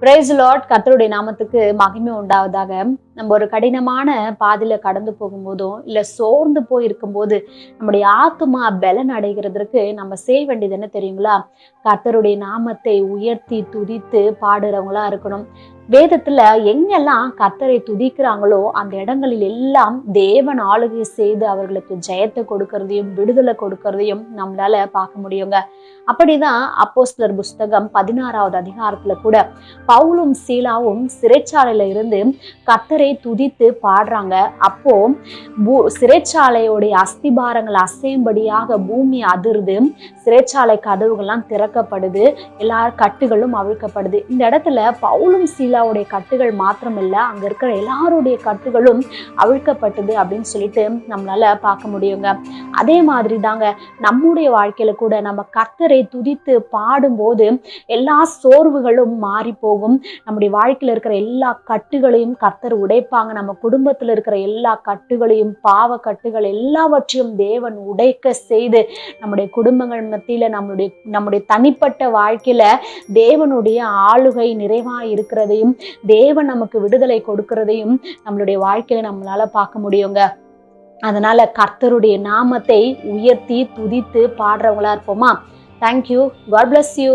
Price Lord. கர்த்தருடைய நாமத்துக்கு மகிமை உண்டாவதாக. நம்ம ஒரு கடினமான பாதையில கடந்து போகும்போதும் இல்ல சோர்ந்து போய் இருக்கும்போது நம்முடைய ஆத்துமா பலன் அடைகிறதுக்கு நம்ம செய்ய வேண்டியது என்ன தெரியுங்களா? கர்த்தருடைய நாமத்தை உயர்த்தி துதித்து பாடுறவங்களா இருக்கணும். வேதத்துல எங்கெல்லாம் கர்த்தரை துதிக்கிறாங்களோ அந்த இடங்களில் எல்லாம் தேவன் ஆளுகை செய்து அவர்களுக்கு ஜெயத்தை கொடுக்கறதையும் விடுதலை கொடுக்கறதையும் நம்மளால பார்க்க முடியுங்க. அப்படிதான் அப்போஸ்தலர் புஸ்தகம் 16வது அதிகாரத்துல கூட பவுலும் சீலாவும் சிறைச்சாலையில இருந்து கர்த்தரை துதித்து பாடுறாங்க. அப்போ சிறைச்சாலையோடைய அஸ்திபாரங்கள் அசையும்படியாக பூமி அதிர்ந்து சிறைச்சாலை கதவுகள்லாம் திறக்கப்படுது, எல்லா கட்டுகளும் அவிழ்க்கப்படுது. இந்த இடத்துல பவுலும் சீலாவுடைய கட்டுகள் மாத்திரமில்ல, அங்க இருக்கிற எல்லாருடைய கட்டுகளும் அவிழ்க்கப்பட்டது அப்படின்னு சொல்லிட்டு நம்மளால பார்க்க முடியுங்க. அதே மாதிரி தாங்க நம்முடைய வாழ்க்கையில கூட நம்ம கர்த்தரை துதித்து பாடும்போது எல்லா சோர்வுகளும் மாறி போகும். நம்முடைய வாழ்க்கையில இருக்கிற எல்லா கட்டுகளையும் கர்த்தர் உடைப்பாங்க. நம்ம குடும்பத்துல இருக்கிற எல்லா கட்டுகளையும், பாவ கட்டுகள் எல்லாவற்றையும் தேவன் உடைக்க செய்து நம்முடைய குடும்பங்கள் மத்தியில நம்முடைய தனிப்பட்ட வாழ்க்கையில தேவனுடைய ஆளுகை நிறைவாய் இருக்கிறதையும், தேவன் நமக்கு விடுதலை கொடுக்கிறதையும் நம்மளுடைய வாழ்க்கையில நம்மளால பார்க்க முடியுங்க. அதனால கர்த்தருடைய நாமத்தை உயர்த்தி துதித்து பாடுறவங்களா இருப்போமா? தேங்க்யூ. God bless you.